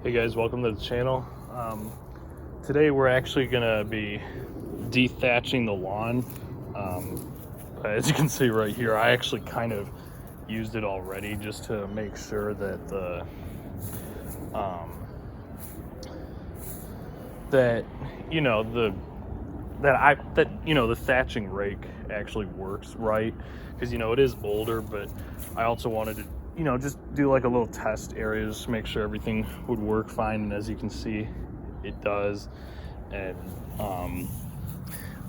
Hey guys, welcome to the channel. Today we're actually gonna be dethatching the lawn. As you can see right here, I actually kind of used it already just to make sure that the the thatching rake actually works right, because it is older, but I also wanted to just do like a little test area just to make sure everything would work fine, and as you can see it does. And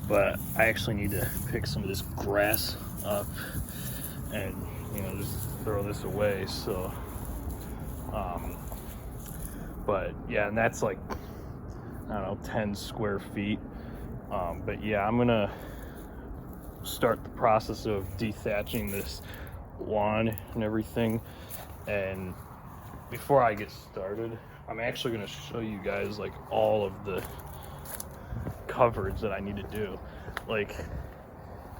but I actually need to pick some of this grass up and just throw this away. So but yeah, and that's like, I don't know, 10 square feet. But yeah, I'm gonna start the process of dethatching this lawn and everything. And before I get started, I'm actually gonna show you guys like all of the coverage that I need to do. Like,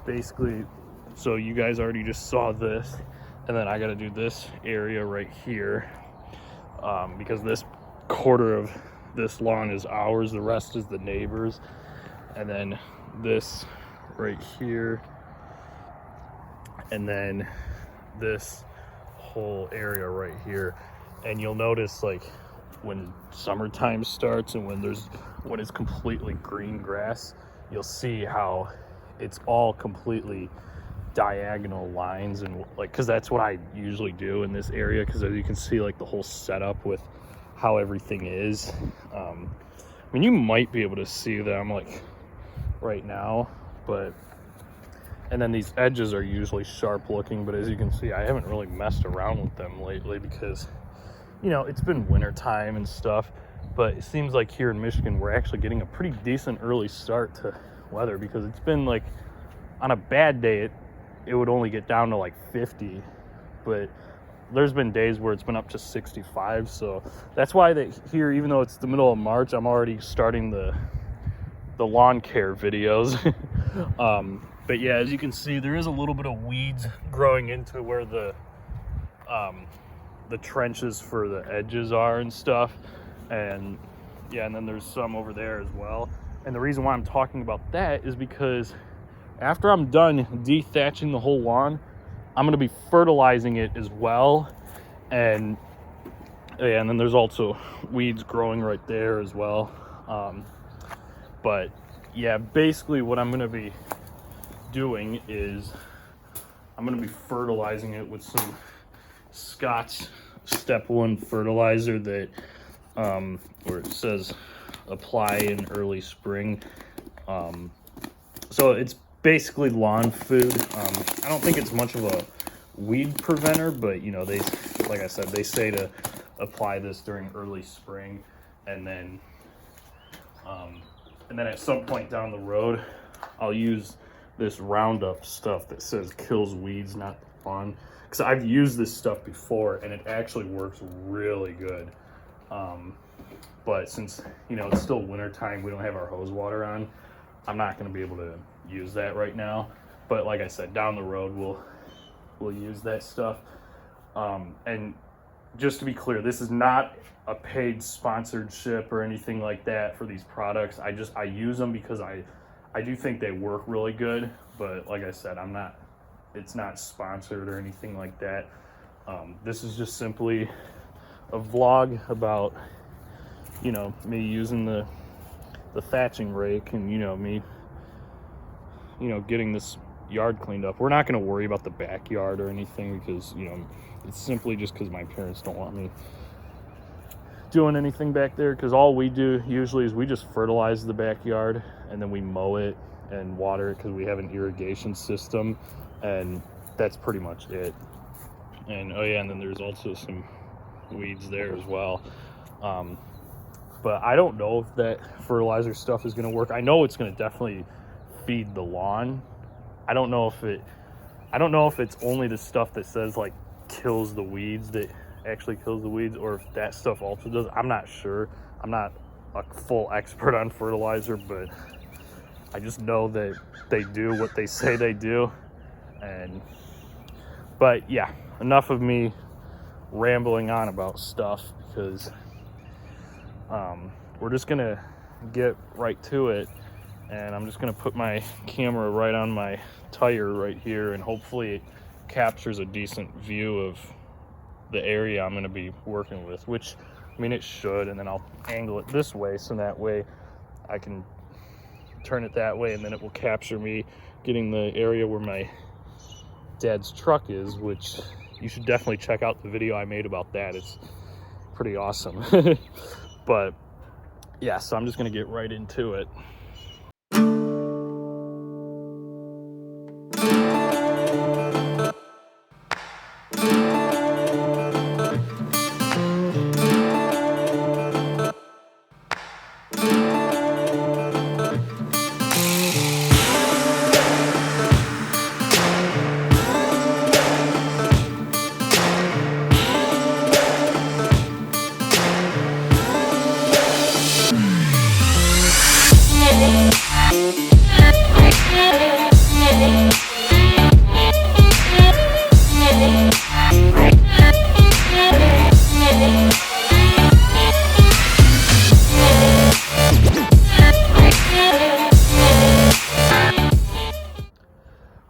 basically, so you guys already just saw this, and then I got to do this area right here, because this quarter of this lawn is ours, the rest is the neighbors. And then this right here, and then this whole area right here. And you'll notice, like, when summertime starts and when it's completely green grass, you'll see how it's all completely diagonal lines, and like, because that's what I usually do in this area, because as you can see, like, the whole setup with how everything is. I mean, you might be able to see them like right now, but and then these edges are usually sharp looking, but as you can see, I haven't really messed around with them lately because it's been winter time and stuff. But it seems like here in Michigan we're actually getting a pretty decent early start to weather, because it's been like, on a bad day it would only get down to like 50, but there's been days where it's been up to 65. So that's why that here, even though it's the middle of March, I'm already starting the lawn care videos. But yeah, as you can see, there is a little bit of weeds growing into where the trenches for the edges are and stuff. And yeah, and then there's some over there as well. And the reason why I'm talking about that is because after I'm done dethatching the whole lawn, I'm going to be fertilizing it as well. And yeah, and then there's also weeds growing right there as well. But yeah, basically what I'm going to be doing is I'm going to be fertilizing it with some Scott's Step 1 fertilizer that where it says apply in early spring. So it's basically lawn food. I don't think it's much of a weed preventer, but they, like I said, they say to apply this during early spring, and then at some point down the road I'll use this Roundup stuff that says kills weeds, not lawn, because I've used this stuff before and it actually works really good. But since it's still winter time, we don't have our hose water on, I'm not going to be able to use that right now. But like I said, down the road we'll use that stuff. And just to be clear, this is not a paid sponsorship or anything like that for these products. I use them because I do think they work really good. But like I said, it's not sponsored or anything like that. This is just simply a vlog about me using the thatching rake, and me getting this yard cleaned up. We're not going to worry about the backyard or anything, because it's simply just because my parents don't want me doing anything back there, because all we do usually is we just fertilize the backyard and then we mow it and water it, because we have an irrigation system, and that's pretty much it. And oh yeah, and then there's also some weeds there as well. But I don't know if that fertilizer stuff is going to work. I know it's going to definitely feed the lawn. I don't know if it's only the stuff that says like kills the weeds that actually kills the weeds, or if that stuff also does. I'm not sure. I'm not a full expert on fertilizer, but I just know that they do what they say they do. But yeah, enough of me rambling on about stuff, because we're just gonna get right to it, and I'm just gonna put my camera right on my tire right here, and hopefully it captures a decent view of the area I'm gonna be working with, which, I mean, it should. And then I'll angle it this way, so that way I can turn it that way, and then it will capture me getting the area where my dad's truck is, which you should definitely check out the video I made about that. It's pretty awesome. But yeah, so I'm just gonna get right into it.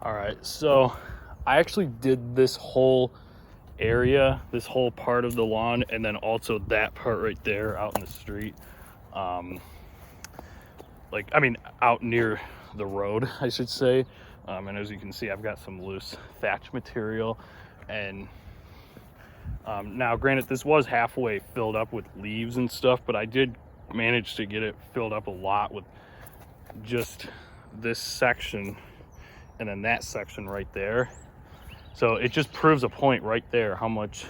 All right, so I actually did this whole area, this whole part of the lawn, and then also that part right there out in the street. Like, I mean, out near the road, I should say. And as you can see, I've got some loose thatch material. And now, granted, this was halfway filled up with leaves and stuff, but I did manage to get it filled up a lot with just this section and then that section right there. So it just proves a point right there, how much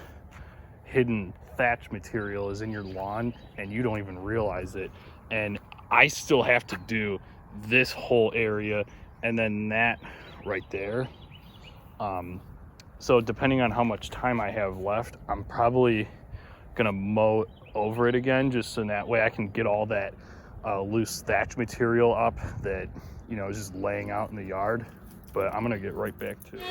hidden thatch material is in your lawn and you don't even realize it. And I still have to do this whole area and then that right there. So depending on how much time I have left, I'm probably gonna mow over it again, just so that way I can get all that loose thatch material up that, you know, is just laying out in the yard. But I'm gonna get right back to it.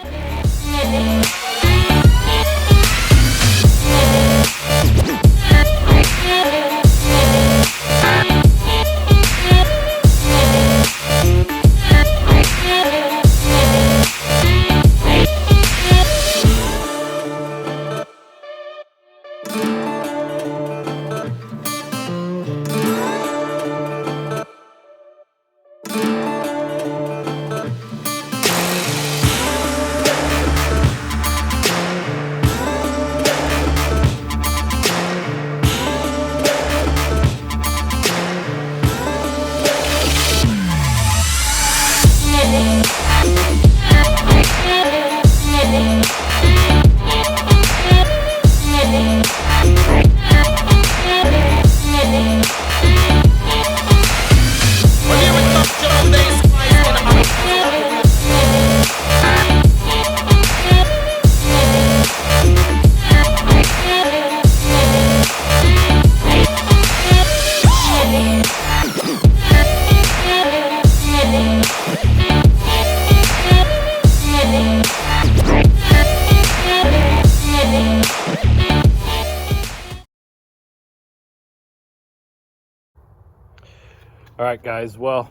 All right, guys, well,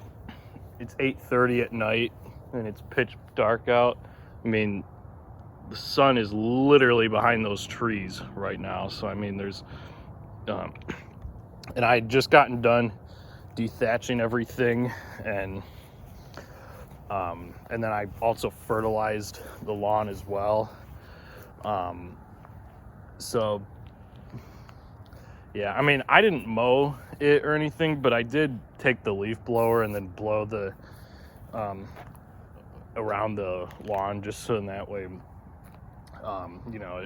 it's 8:30 at night and it's pitch dark out. I mean, the sun is literally behind those trees right now. So, I mean, there's, and I had just gotten done dethatching everything, and then I also fertilized the lawn as well. So yeah, I mean, I didn't mow it or anything, but I did take the leaf blower and then blow the around the lawn, just so in that way, you know,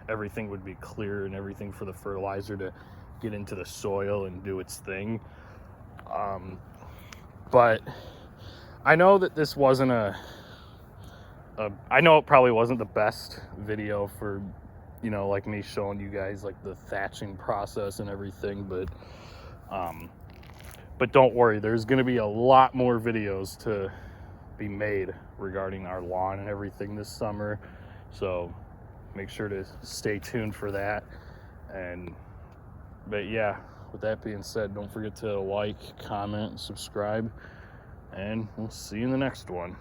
everything would be clear and everything for the fertilizer to get into the soil and do its thing. But I know that this wasn't I know it probably wasn't the best video for, you know, like me showing you guys like the thatching process and everything, but don't worry, there's going to be a lot more videos to be made regarding our lawn and everything this summer. So make sure to stay tuned for that. But yeah, with that being said, don't forget to like, comment, subscribe, and we'll see you in the next one.